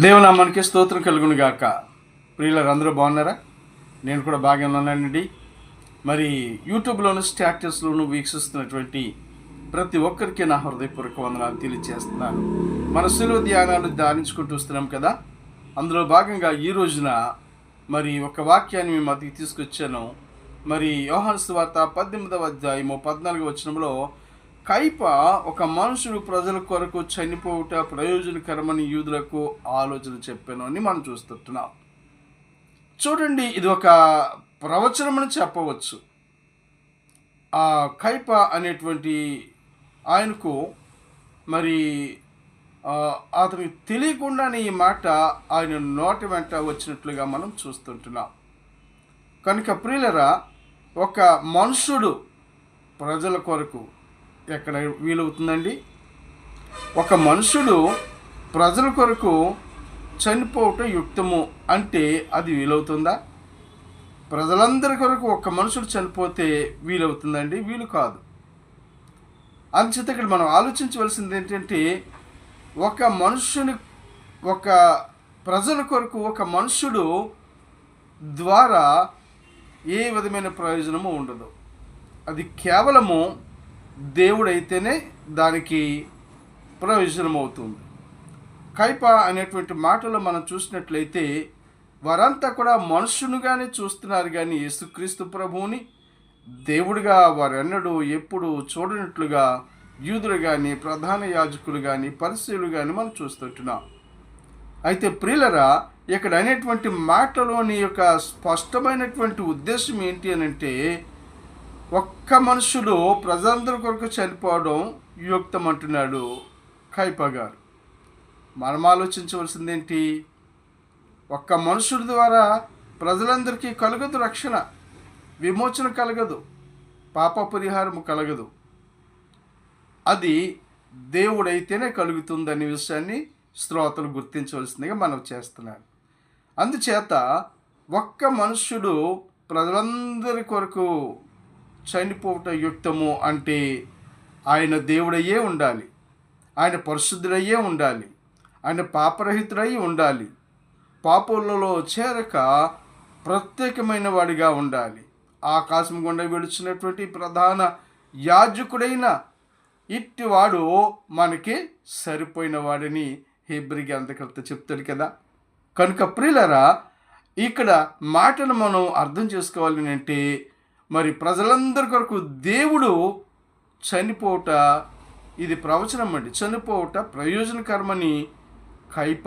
దేవునామానికి స్తోత్రం కలుగును గాక. ప్రియులారు అందరూ బాగున్నారా? నేను కూడా బాగా ఉన్నానండి. మరి యూట్యూబ్లోను స్టాటస్లోను వీక్షిస్తున్నటువంటి ప్రతి ఒక్కరికి నా హృదయపూర్వక వందనాలు తెలియజేస్తున్నాను. మన సులువ ధ్యానాలు ధ్యానించుకుంటూ వస్తున్నాం కదా. అందులో భాగంగా ఈ రోజున మరి ఒక వాక్యాన్ని మీ మధ్యకి తీసుకొచ్చాను. మరి యోహాను సువార్త 18వ అధ్యాయము 14వ వచనంలో కైప ఒక మనుషుడు ప్రజల కొరకు చనిపోవుట ప్రయోజనకరమని యూదులకు ఆలోచన చెప్పాను అని మనం చూస్తున్నాం. చూడండి, ఇది ఒక ప్రవచనమని చెప్పవచ్చు. ఆ కైప అనేటువంటి ఆయనకు మరి అతనికి తెలియకుండానే ఈ మాట ఆయన నోటి వెంట వచ్చినట్లుగా మనం చూస్తుంటున్నాం. కనుక ప్రియులరా, ఒక మనుషుడు ప్రజల కొరకు ఎక్కడ వీలవుతుందండి? ఒక మనుషుడు ప్రజల కొరకు చనిపోవటం యుక్తము అంటే అది వీలవుతుందా? ప్రజలందరి కొరకు ఒక మనుషుడు చనిపోతే వీలవుతుందండి? వీలు కాదు. అందుచేత ఇక్కడ మనం ఆలోచించవలసింది ఏంటంటే, ఒక ప్రజల కొరకు ఒక మనుషుడు ద్వారా ఏ విధమైన ప్రయోజనము ఉండదు. అది కేవలము దేవుడైతేనే దానికి ప్రయోజనం అవుతుంది. కైప అనేటువంటి మాటలో మనం చూసినట్లయితే వారంతా కూడా మనుషునిగానే చూస్తున్నారు, కానీ యేసుక్రీస్తు ప్రభువుని దేవుడిగా వారెన్నడూ ఎప్పుడు చూడనట్లుగా యూదులు కానీ, ప్రధాన యాజకులు కానీ, పరిసయ్యులు కానీ మనం చూస్తుంటున్నాం. అయితే ప్రియులరా, ఇక్కడ అనేటువంటి మాటలోని యొక్క స్పష్టమైనటువంటి ఉద్దేశం ఏంటి అని అంటే, ఒక్క మనుషుడు ప్రజలందరి కొరకు చనిపోవడం యుక్తం అంటున్నాడు కైప గారు. మనం ఆలోచించవలసిందేంటి? ఒక్క మనుషుడి ద్వారా ప్రజలందరికీ కలగదు రక్షణ, విమోచన కలగదు, పాప పరిహారము కలగదు. అది దేవుడైతేనే కలుగుతుందనే విషయాన్ని శ్రోతలు గుర్తించవలసిందిగా మనం చేస్తున్నాను. అందుచేత ఒక్క మనుష్యుడు ప్రజలందరి కొరకు చనిపోవటం యుక్తము అంటే ఆయన దేవుడయ్యే ఉండాలి, ఆయన పరిశుద్ధుడయ్యే ఉండాలి, ఆయన పాపరహితుడై ఉండాలి, పాపములలో చేరక ప్రత్యేకమైన వాడిగా ఉండాలి, ఆకాశం గుండా విడుచున్నటువంటి ప్రధాన యాజకుడైన ఇట్టివాడు మనకి సరిపోయిన వాడిని హెబ్రీ గ్రంథకర్త చెప్తాడు కదా. కనుక ప్రియులరా, ఇక్కడ మాటను మనం అర్థం చేసుకోవాలి అంటే, మరి ప్రజలందరి కొరకు దేవుడు చనిపోవట ఇది ప్రవచనం అండి. చనిపోవట ప్రయోజనకరమని కైప